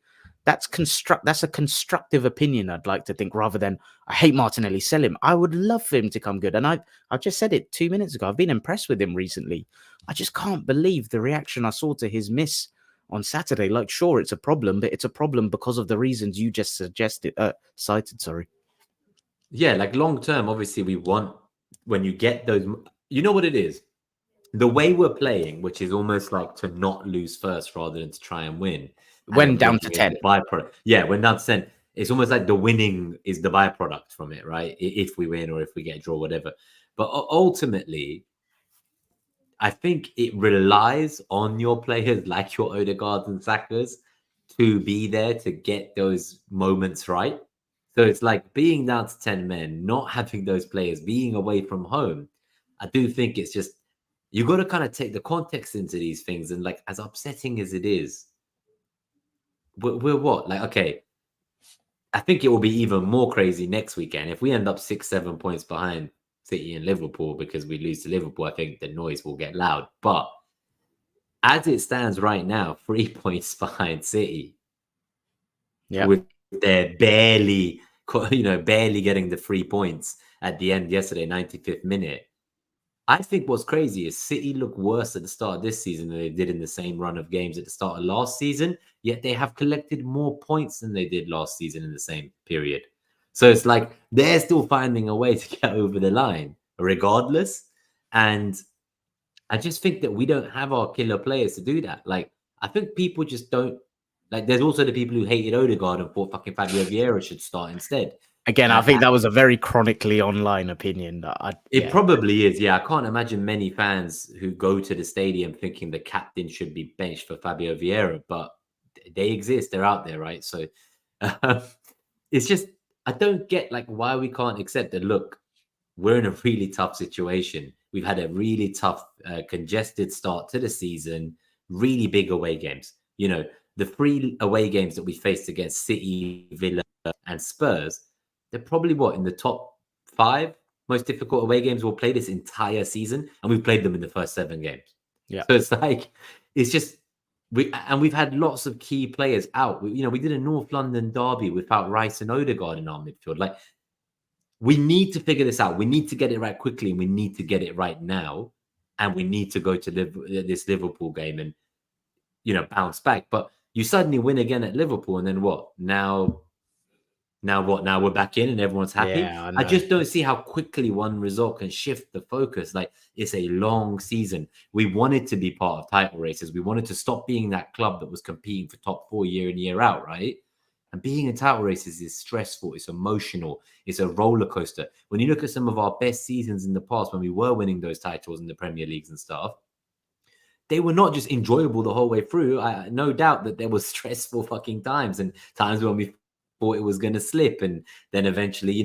That's a constructive opinion, I'd like to think, rather than I hate Martinelli, sell him. I would love for him to come good. And I've just said it 2 minutes ago. I've been impressed with him recently. I just can't believe the reaction I saw to his miss on Saturday. Like, sure, it's a problem, but it's a problem because of the reasons you just cited, sorry. Yeah, like long term, obviously we want, when you get those, you know what it is? The way we're playing, which is almost like to not lose first rather than to try and win. When down to 10. Byproduct. Yeah, when down to 10. It's almost like the winning is the byproduct from it, right? If we win or if we get a draw, whatever. But ultimately, I think it relies on your players like your Odegaard and Sakas to be there to get those moments right. So it's like being down to 10 men, not having those players, being away from home. I do think it's just, you got to kind of take the context into these things. And like, as upsetting as it is, we're what? Like, okay, I think it will be even more crazy next weekend. If we end up 6-7 points behind City and Liverpool because we lose to Liverpool, I think the noise will get loud. But as it stands right now, 3 points behind City, Yeah. with their barely, barely getting the 3 points at the end yesterday, 95th minute. I think what's crazy is City look worse at the start of this season than they did in the same run of games at the start of last season, yet they have collected more points than they did last season in the same period. So it's like they're still finding a way to get over the line regardless. And I just think that we don't have our killer players to do that. Like, I think people just don't. Like, there's also the people who hated Odegaard and thought fucking Fabio Vieira should start instead. Again, I think that was a very chronically online opinion. It probably is. Yeah, I can't imagine many fans who go to the stadium thinking the captain should be benched for Fabio Vieira, but they exist. They're out there, right? So it's just I don't get like why we can't accept that. Look, we're in a really tough situation. We've had a really tough, congested start to the season. Really big away games. You know, the 3 away games that we faced against City, Villa, and Spurs. They're probably in the top 5 most difficult away games we'll play this entire season, and we've played them in the first 7 games. Yeah. So it's like it's just we've had lots of key players out. We did a North London derby without Rice and Odegaard in our midfield. Like, we need to figure this out. We need to get it right quickly, and we need to get it right now. And we need to go to this Liverpool game and bounce back. But you suddenly win again at Liverpool, and then what? Now what? Now we're back in and everyone's happy. Yeah, I just don't see how quickly one result can shift the focus. Like, it's a long season. We wanted to be part of title races. We wanted to stop being that club that was competing for top 4 year in, year out, right? And being in title races is stressful. It's emotional. It's a roller coaster. When you look at some of our best seasons in the past, when we were winning those titles in the Premier Leagues and stuff, they were not just enjoyable the whole way through. No doubt that there was stressful fucking times and times when we thought it was going to slip, and then eventually,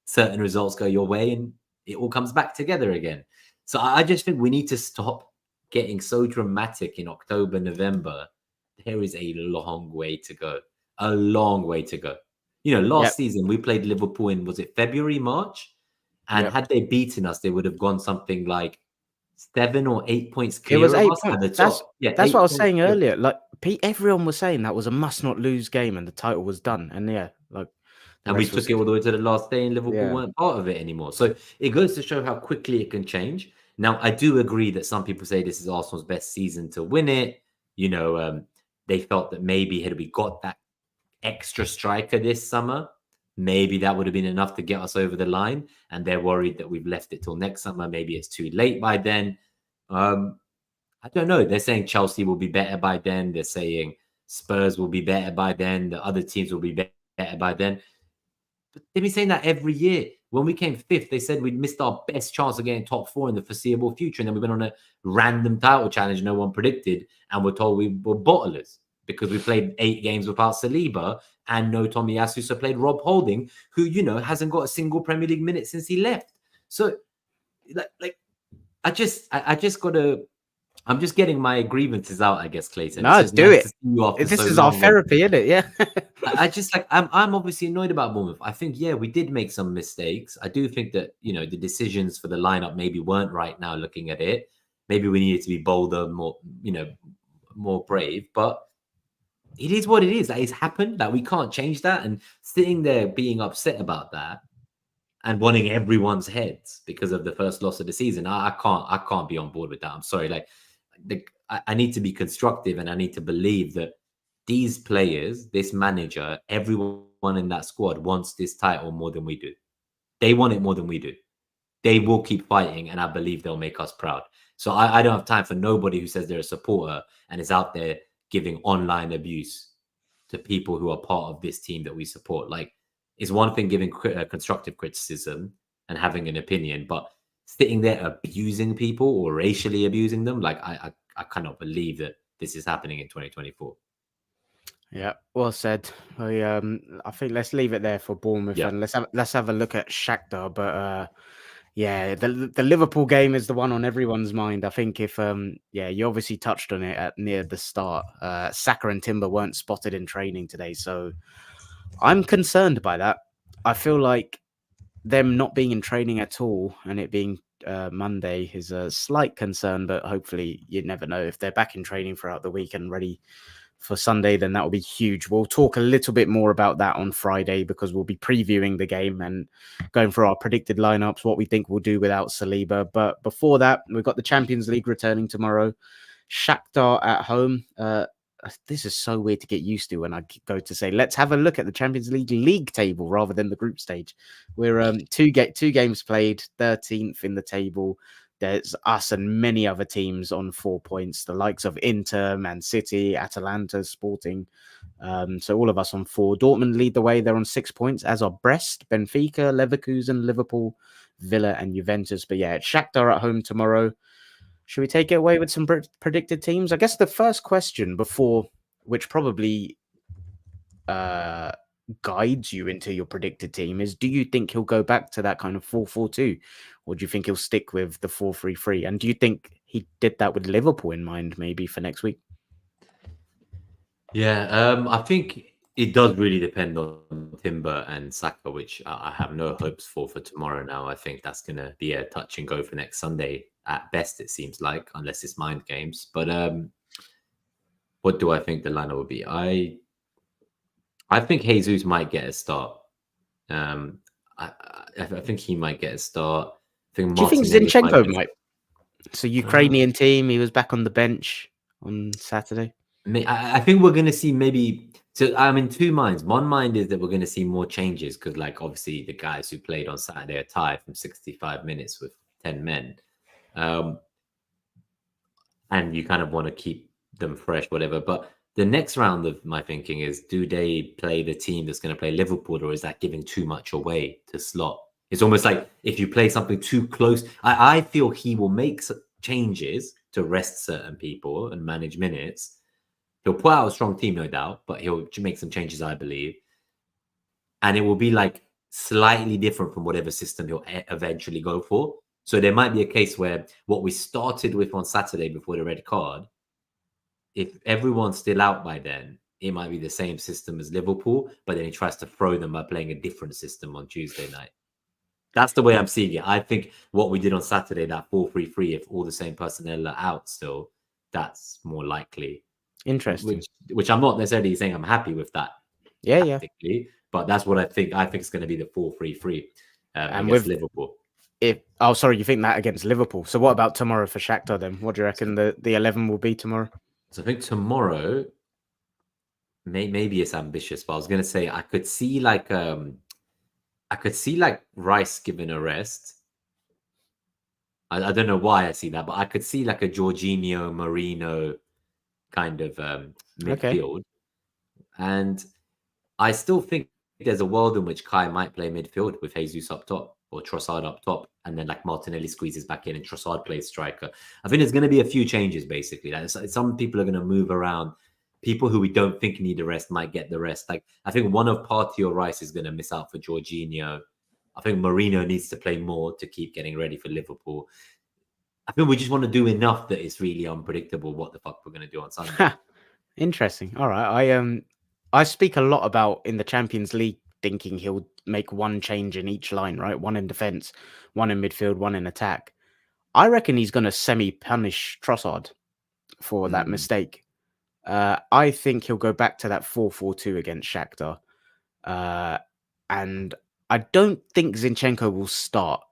certain results go your way and it all comes back together again. So I just think we need to stop getting so dramatic in October, November. There is a long way to go. A long way to go. Last season we played Liverpool in, was it February, March? And had they beaten us, they would have gone something like 7 or 8 points clear. It was 8 points. At the top. That's what I was saying earlier. Like, everyone was saying that was a must-not-lose game, and the title was done. And and we took it all the way to the last day, and Liverpool weren't part of it anymore. So it goes to show how quickly it can change. Now, I do agree that some people say this is Arsenal's best season to win it. They felt that maybe had we got that extra striker this summer, maybe that would have been enough to get us over the line. And they're worried that we've left it till next summer. Maybe it's too late by then. I don't know. They're saying Chelsea will be better by then. They're saying Spurs will be better by then. The other teams will be better by then. But they've been saying that every year. When we came 5th, they said we'd missed our best chance of getting top 4 in the foreseeable future. And then we went on a random title challenge no one predicted. And we're told we were bottlers because we played 8 games without Saliba and no Tomiyasu. So played Rob Holding, who, hasn't got a single Premier League minute since he left. So, I just got to... I'm just getting my grievances out, I guess, Clayton. No, do it. This is our therapy, isn't it? Yeah. I just I'm obviously annoyed about Bournemouth. I think, we did make some mistakes. I do think that, the decisions for the lineup maybe weren't right now looking at it. Maybe we needed to be bolder, more, more brave. But it is what it is. That has happened. That we can't change that. And sitting there being upset about that and wanting everyone's heads because of the first loss of the season, I can't be on board with that. I'm sorry. I need to be constructive, and I need to believe that these players, this manager, everyone in that squad wants this title more than we do. They want it more than we do. They will keep fighting, and I believe they'll make us proud. So I don't have time for nobody who says they're a supporter and is out there giving online abuse to people who are part of this team that we support. Like, it's one thing giving constructive criticism and having an opinion, but sitting there abusing people or racially abusing them, like, I cannot believe that this is happening in 2024. Yeah, well said. I think let's leave it there for Bournemouth, and let's have a look at Shakhtar. But the Liverpool game is the one on everyone's mind. I think if you obviously touched on it near the start. Saka and Timber weren't spotted in training today, so I'm concerned by that. I feel like them not being in training at all and it being Monday is a slight concern, but hopefully you never know. If they're back in training throughout the week and ready for Sunday, then that will be huge. We'll talk a little bit more about that on Friday because we'll be previewing the game and going for our predicted lineups, what we think we'll do without Saliba. But before that, we've got the Champions League returning tomorrow. Shakhtar at home. This is so weird to get used to when I go to say, let's have a look at the Champions League table rather than the group stage. We're two games played, 13th in the table. There's us and many other teams on 4 points, the likes of Inter, Man City, Atalanta, Sporting. So all of us on 4. Dortmund lead the way. They're on 6 points, as are Brest, Benfica, Leverkusen, Liverpool, Villa and Juventus. But yeah, it's Shakhtar at home tomorrow. Should we take it away with some predicted teams? I guess the first question before, which probably guides you into your predicted team, is do you think he'll go back to that kind of 4-4-2? Or do you think he'll stick with the 4-3-3? And do you think he did that with Liverpool in mind, maybe for next week? Yeah, I think it does really depend on Timber and Saka, which I have no hopes for tomorrow now. I think that's going to be a touch and go for next Sunday at best, it seems like, unless it's mind games. But what do I think the lineup will be? I think Jesus might get a start. I think he might get a start. Do you think Zinchenko might? So Ukrainian team, he was back on the bench on Saturday. I think we're going to see maybe. So I'm in two minds. One mind is that we're going to see more changes because, like, obviously the guys who played on Saturday are tired from 65 minutes with 10 men, and you kind of want to keep them fresh, whatever. But the next round of my thinking is: do they play the team that's going to play Liverpool, or is that giving too much away to Slot? It's almost like if you play something too close. I feel he will make changes to rest certain people and manage minutes. He'll put out a strong team, no doubt, but he'll make some changes, I believe. And it will be like slightly different from whatever system he'll eventually go for. So there might be a case where what we started with on Saturday before the red card, if everyone's still out by then, it might be the same system as Liverpool, but then he tries to throw them by playing a different system on Tuesday night. That's the way I'm seeing it. I think what we did on Saturday, that 4-3-3, if all the same personnel are out still, that's more likely. Interesting. Which I'm not necessarily saying I'm happy with that. Yeah. But that's what I think. I think it's going to be the 4-3-3 and against Liverpool. You think that against Liverpool. So what about tomorrow for Shakhtar then? What do you reckon the 11 will be tomorrow? So I think tomorrow, maybe it's ambitious, but I was going to say I could see like Rice given a rest. I don't know why I see that, but I could see like a Jorginho, Marino kind of midfield. Okay. And I still think there's a world in which Kai might play midfield with Jesus up top or Trossard up top, and then like Martinelli squeezes back in and Trossard plays striker. I think there's going to be a few changes basically. Like some people are going to move around. People who we don't think need a rest might get the rest. Like I think one of Partey or Rice is going to miss out for Jorginho. I think Marino needs to play more to keep getting ready for Liverpool. I think we just want to do enough that it's really unpredictable what the fuck we're going to do on Sunday. Interesting. All right. I speak a lot about in the Champions League thinking he'll make one change in each line, right? One in defense, one in midfield, one in attack. I reckon he's going to semi-punish Trossard for that mistake. I think he'll go back to that 4-4-2 against Shakhtar. And I don't think Zinchenko will start.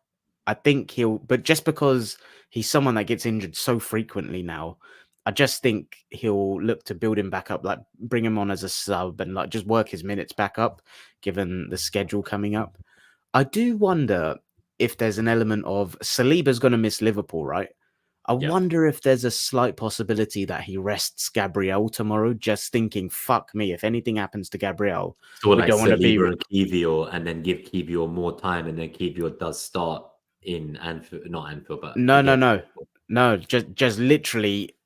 I think but just because he's someone that gets injured so frequently now, I just think he'll look to build him back up, like bring him on as a sub and like just work his minutes back up, given the schedule coming up. I do wonder if there's an element of Saliba's going to miss Liverpool, right? I wonder if there's a slight possibility that he rests Gabriel tomorrow, just thinking, fuck me, if anything happens to Gabriel, so we don't want to be and Kiwior and then give Kiwior more time and then Kiwior does start in Anfield, not Anfield, but no, just literally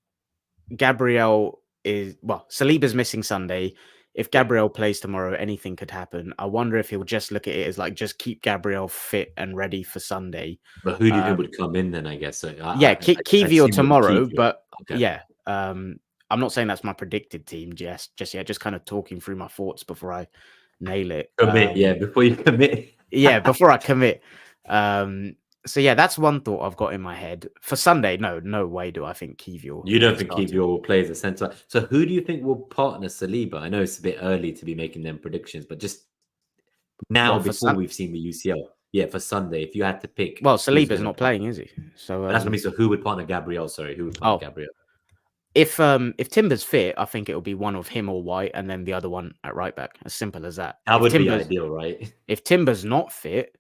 Gabriel Saliba's missing Sunday. If Gabriel plays tomorrow, anything could happen. I wonder if he'll just look at it as like, just keep Gabriel fit and ready for Sunday. But who do you think would come in then, I guess? So Kiwior tomorrow, but I'm not saying that's my predicted team just kind of talking through my thoughts before I nail it. Before you commit. Before I commit. So yeah, that's one thought I've got in my head for Sunday. No way do I think Kiwior You will don't be think starting. Kiwior will play as a centre? So who do you think will partner Saliba? I know it's a bit early to be making them predictions, but just now What for before Sun? we've seen the UCL, yeah, for Sunday, if you had to pick Well, who's Saliba's going to not partner, playing, is he? So that's what I mean. So who would partner Gabriel? Sorry, who would partner oh, Gabriel? if Timber's fit, I think it'll be one of him or White, and then the other one at right back. As simple as that. That would be ideal, right? If Timber's not fit,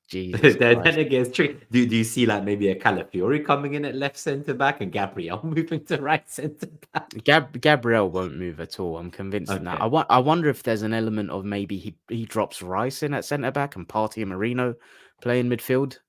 Jesus then Christ. it gets tricky. Do you see like maybe a Calafiori coming in at left centre back and Gabriel moving to right centre back? Gabriel won't move at all. I'm convinced of that. Okay. I wonder if there's an element of maybe he drops Rice in at centre back and Partey and Marino play in midfield.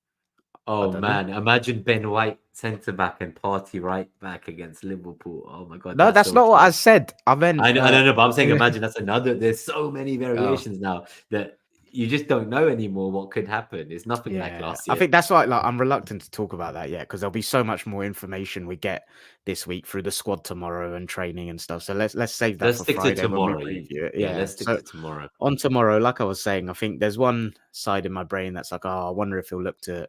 I Oh don't know. man, imagine Ben White centre back and Partey right back against Liverpool. Oh my god, No, that's that's so not what I fun. said. I meant I don't know, but I'm saying imagine that's another. There's so many oh. variations now that you just don't know anymore what could happen. It's nothing like Yeah, last I year. think that's why like I'm reluctant to talk about that yet because there'll be so much more information we get this week through the squad tomorrow and training and stuff. So let's save that Let's for stick to Friday when we tomorrow. preview it. Yeah, Yeah. let's stick So to tomorrow. on tomorrow, like I was saying, I think there's one side in my brain that's like, oh, I wonder if he'll look to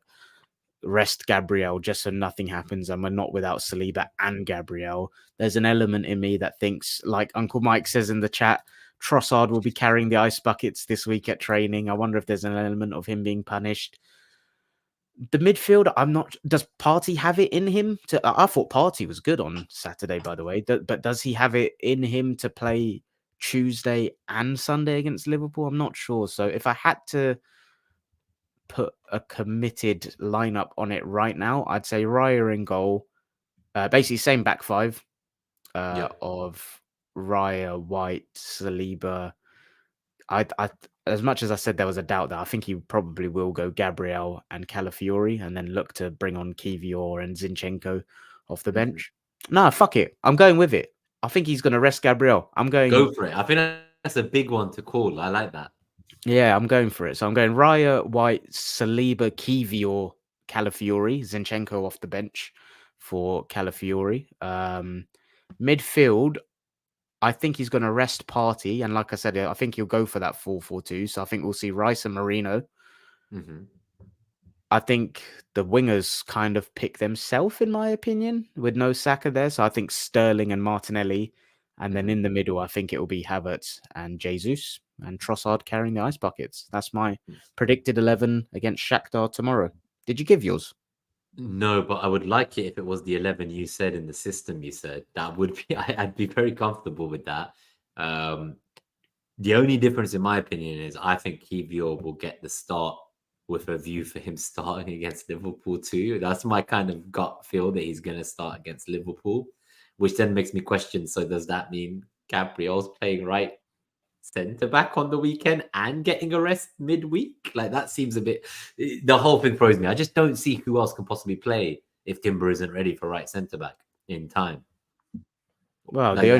rest Gabriel just so nothing happens and we're not without Saliba and Gabriel. There's an element in me that thinks, like Uncle Mike says in the chat, Trossard will be carrying the ice buckets this week at training. I wonder if there's an element of him being punished. The midfield, I'm not. Does Partey have it in him to? I thought Partey was good on Saturday, by the way. But does he have it in him to play Tuesday and Sunday against Liverpool? I'm not sure. So if I had to put a committed lineup on it right now, I'd say Raya in goal. Basically, same back five of Raya, White, Saliba. I as much as I said there was a doubt that I think he probably will go Gabriel and Calafiori and then look to bring on Kiwior and Zinchenko off the bench. No, fuck it. I'm going with it. I think he's going to rest Gabriel. I'm going. Go for it. I think that's a big one to call. I like that. Yeah, I'm going for it. So I'm going Raya, White, Saliba, Kiwior, Calafiori, Zinchenko off the bench for Calafiori. Midfield, I think he's going to rest Partey. And like I said, I think he'll go for that 4-4-2. So I think we'll see Rice and Marino. I think the wingers kind of pick themselves, in my opinion, with no Saka there. So I think Sterling and Martinelli. And then in the middle, I think it will be Havertz and Jesus and Trossard carrying the ice buckets. That's my predicted 11 against Shakhtar tomorrow. Did you give yours? No, but I would like it if it was the 11 you said in the system you said. That would be, I'd be very comfortable with that. The only difference, in my opinion, is I think Kiwior will get the start with a view for him starting against Liverpool too. That's my kind of gut feel that he's going to start against Liverpool, which then makes me question, so does that mean Gabriel's playing right centre back on the weekend and getting a rest midweek? Like that seems a bit, the whole thing throws me. I just don't see who else can possibly play if Timber isn't ready for right centre back in time. Well, Like, the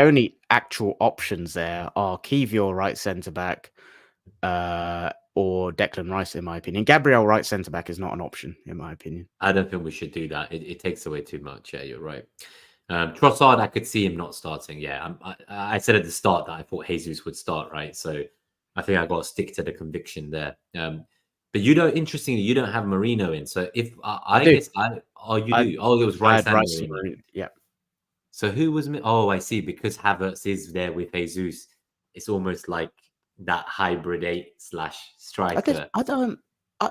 only actual options there are Kiwior right centre back, or Declan Rice, in my opinion. Gabriel right centre back is not an option, in my opinion. I don't think we should do that. It takes away too much. Yeah, you're right. Trossard, I could see him not starting. Yeah, I said at the start that I thought Jesus would start, right? So I think I got to stick to the conviction there. But interestingly, you don't have Marino in. So if I guess you do. Oh, it was Rice and Marino. Yeah. So who was? Oh, I see. Because Havertz is there with Jesus, it's almost like that hybrid 8/striker.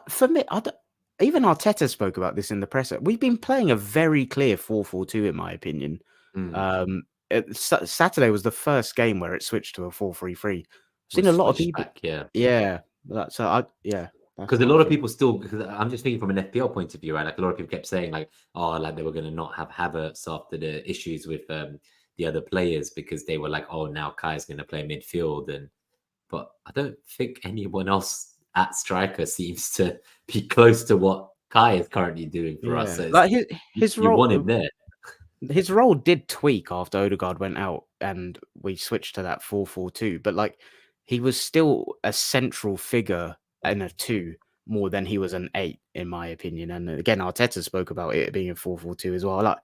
For me, even Arteta spoke about this in the presser. We've been playing a very clear 4-4-2, in my opinion. Saturday was the first game where it switched to a 4-3-3. I've seen a lot of people. Back, yeah. Because a lot of people still, because I'm just thinking from an FPL point of view, right? Like a lot of people kept saying like, oh, like they were going to not have Havertz after the issues with the other players because they were like, oh, now Kai's going to play midfield. But I don't think anyone else at striker seems to be close to what Kai is currently doing for us. So like his role, you want him there. His role did tweak after Odegaard went out and we switched to that 4-4-2. But like he was still a central figure in a 2 more than he was an 8, in my opinion. And again, Arteta spoke about it being a 4-4-2 as well. Like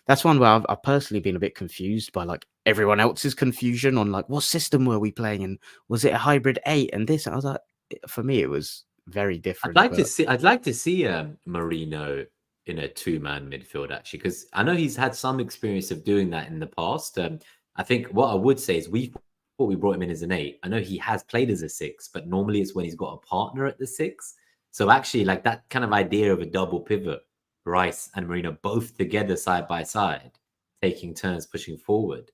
that's one where I've personally been a bit confused by like everyone else's confusion on like what system were we playing and was it a hybrid 8 and this? And I was like, for me, it was very I'd different. like to But see. Marino in a two-man midfield actually, because I know he's had some experience of doing that in the past. I think what I would say is we thought we brought him in as an 8. I know he has played as a 6, but normally it's when he's got a partner at the 6. So actually, like that kind of idea of a double pivot, Rice and Marino both together side by side, taking turns pushing forward.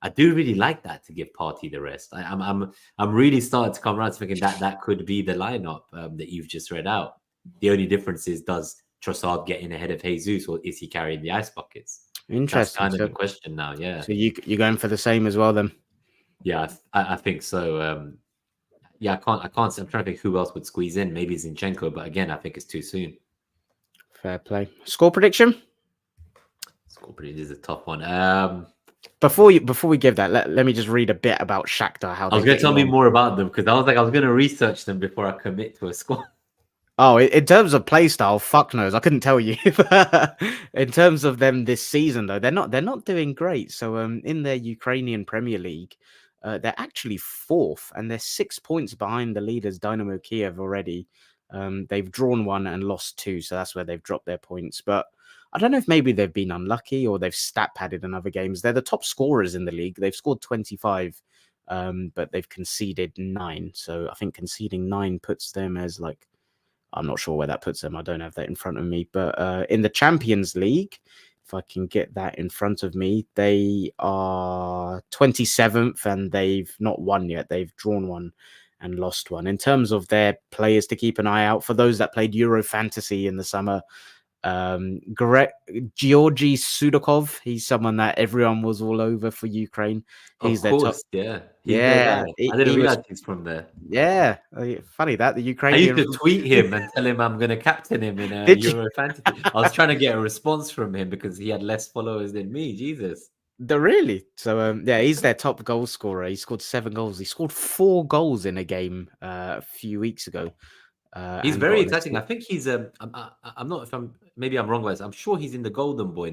I do really like that to give Partey the rest. I'm really starting to come around to thinking that could be the lineup that you've just read out. The only difference is, does Trossard get in ahead of Jesus, or is he carrying the ice buckets? That's interesting. kind of the question now. Yeah. So you're going for the same as well then? Yeah, I think so. Yeah, I can't. I'm trying to think who else would squeeze in. Maybe Zinchenko, but again, I think it's too soon. Fair play. Score prediction? Score prediction is a tough one. Before we give that, let me just read a bit about Shakhtar. How I was going to tell me more about them, because I was going to research them before I commit to a squad. Oh, in terms of play style, fuck knows. I couldn't tell you. In terms of them this season, though, they're not doing great. So, in their Ukrainian Premier League, they're actually 4th, and they're 6 points behind the leaders Dynamo Kiev already. They've drawn 1 and lost 2, so that's where they've dropped their points. But I don't know if maybe they've been unlucky or they've stat padded in other games. They're the top scorers in the league. They've scored 25, but they've conceded 9. So I think conceding 9 puts them as like, I'm not sure where that puts them. I don't have that in front of me. But in the Champions League, if I can get that in front of me, they are 27th and they've not won yet. They've drawn 1 and lost 1. In terms of their players to keep an eye out, for those that played Euro Fantasy in the summer, Georgiy Sudakov, he's someone that everyone was all over for Ukraine. He's of course, their top. yeah. I didn't realize he's from there. Yeah, funny that the I Ukrainian. used to tweet him and tell him I'm going to captain him in a Euro Fantasy. I was trying to get a response from him because he had less followers than me. Jesus. Really? So yeah, he's their top goal scorer. He scored 7 goals. He scored 4 goals in a game a few weeks ago. He's very exciting. I think he's I'm not, if I'm, maybe I'm wrong, guys. I'm sure he's in the Golden Boy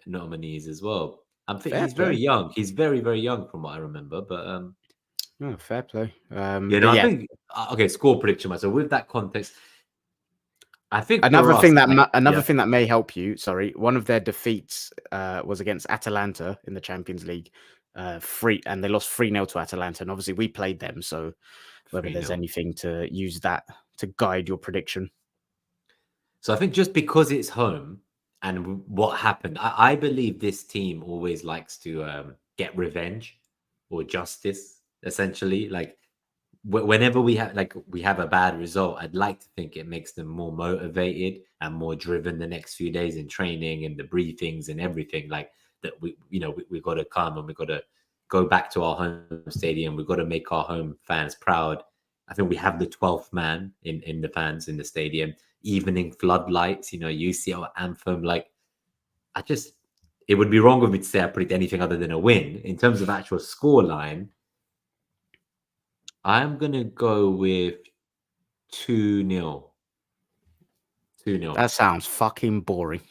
nominees as well. He's very young. He's very, very young from what I remember. But oh, fair play. I think okay. Score prediction. So with that context, I think another thing that may help you. Sorry, one of their defeats was against Atalanta in the Champions League, and they lost 3-0 to Atalanta. And obviously we played them, so whether there's anything to use that to guide your prediction. So I think just because it's home and what happened, I believe this team always likes to get revenge or justice, essentially. Like whenever we have a bad result, I'd like to think it makes them more motivated and more driven the next few days in training and the briefings and everything. Like that, we got to come and we got to go back to our home stadium. We've got to make our home fans proud. I think we have the 12th man in the fans in the stadium. Evening floodlights, UCL anthem. Like, it would be wrong of me to say I predict anything other than a win. In terms of actual scoreline, I'm going to go with 2-0. 2-0. That sounds fucking boring.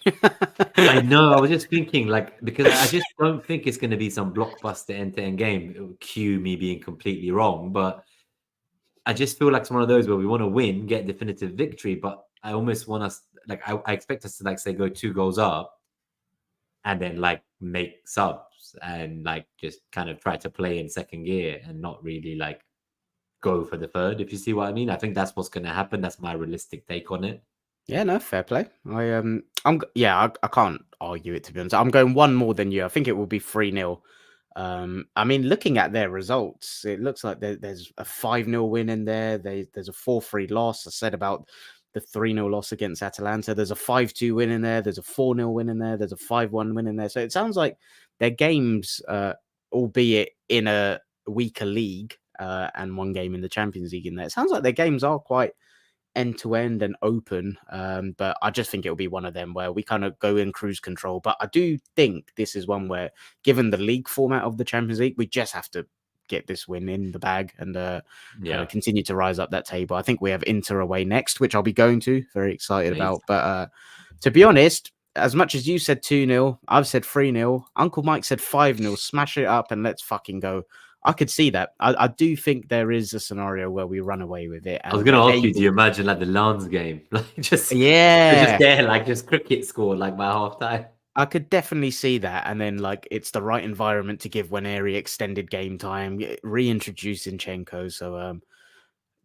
I know. I was just thinking, because I just don't think it's going to be some blockbuster end-to-end game. It would cue me being completely wrong, but I just feel like it's one of those where we want to win, get definitive victory, but I almost want us, I expect us to, say, go 2 goals up and then, make subs and, just kind of try to play in second gear and not really, go for the third, if you see what I mean. I think that's what's going to happen. That's my realistic take on it. Yeah, no, fair play. I can't argue it, to be honest. I'm going 1 more than you. I think it will be 3-0. I mean, looking at their results, it looks like there's a 5-0 win in there. There's a 4-3 loss. I said about the 3-0 loss against Atalanta. There's a 5-2 win in there. There's a 4-0 win in there. There's a 5-1 win in there. So it sounds like their games, albeit in a weaker league and 1 game in the Champions League in there, it sounds like their games are quite end-to-end and open, but I just think it'll be one of them where we kind of go in cruise control. But I do think this is one where, given the league format of the Champions League, we just have to get this win in the bag and continue to rise up that table. I think we have Inter away next, which I'll be going to, very excited about. But to be honest, as much as you said 2-0, I've said 3-0. Uncle Mike said 5-0. Smash it up and let's fucking go. I could see that. I do think there is a scenario where we run away with it I was and gonna we're ask you, do able. you imagine like the Lens game, like just Yeah, there, like just cricket score, like by half time? I could definitely see that, and then like it's the right environment to give Waneri extended game time, reintroduce Zinchenko. So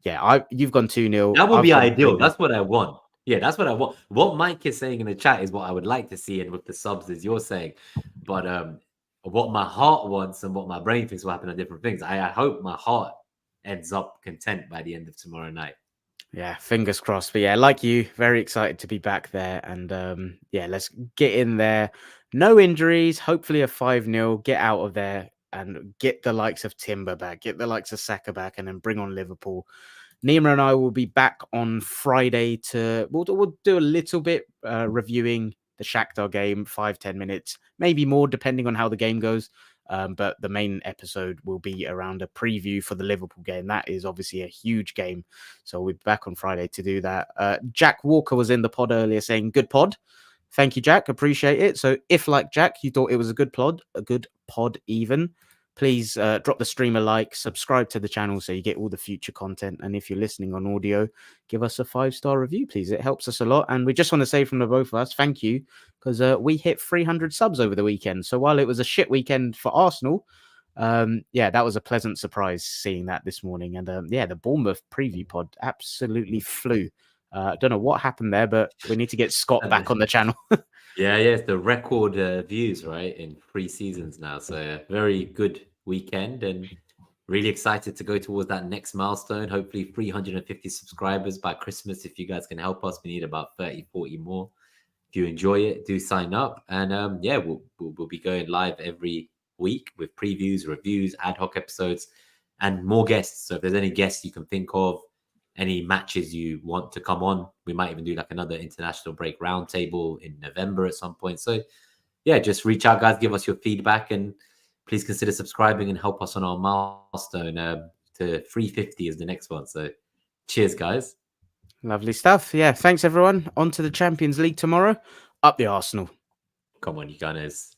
yeah, you've gone 2-0. That would I've be gone ideal. 3-0. That's what I want. Yeah, that's what I want. What Mike is saying in the chat is what I would like to see, and with the subs is you're saying. But what my heart wants and what my brain thinks will happen are different things. I hope my heart ends up content by the end of tomorrow night. Yeah, fingers crossed. But yeah, like you, very excited to be back there. And yeah, let's get in there. No injuries, hopefully a 5-0, get out of there and get the likes of Timber back, get the likes of Saka back, and then bring on Liverpool. Nima and I will be back on Friday we'll do a little bit reviewing the Shakhtar game, 5-10 minutes, maybe more, depending on how the game goes. But the main episode will be around a preview for the Liverpool game. That is obviously a huge game. So we'll be back on Friday to do that. Jack Walker was in the pod earlier saying, good pod. Thank you, Jack. Appreciate it. So if, like Jack, you thought it was a good pod even, please drop the stream a like, subscribe to the channel so you get all the future content. And if you're listening on audio, give us a 5-star review, please. It helps us a lot. And we just want to say from the both of us, thank you, because we hit 300 subs over the weekend. So while it was a shit weekend for Arsenal, yeah, that was a pleasant surprise seeing that this morning. And yeah, the Bournemouth preview pod absolutely flew. I don't know what happened there, but we need to get Scott back on the channel. Yeah, it's the record views, right, in 3 seasons now. So very good weekend and really excited to go towards that next milestone. Hopefully 350 subscribers by Christmas. If you guys can help us, we need about 30, 40 more. If you enjoy it, do sign up. And yeah, we'll be going live every week with previews, reviews, ad hoc episodes, and more guests. So if there's any guests you can think of, any matches you want to come on, we might even do like another international break roundtable in November at some point. So yeah, just reach out, guys, give us your feedback, and please consider subscribing and help us on our milestone. To 350 is the next one. So cheers, guys. Lovely stuff. Yeah, thanks everyone. On to the Champions League tomorrow. Up the Arsenal. Come on, you Gunners.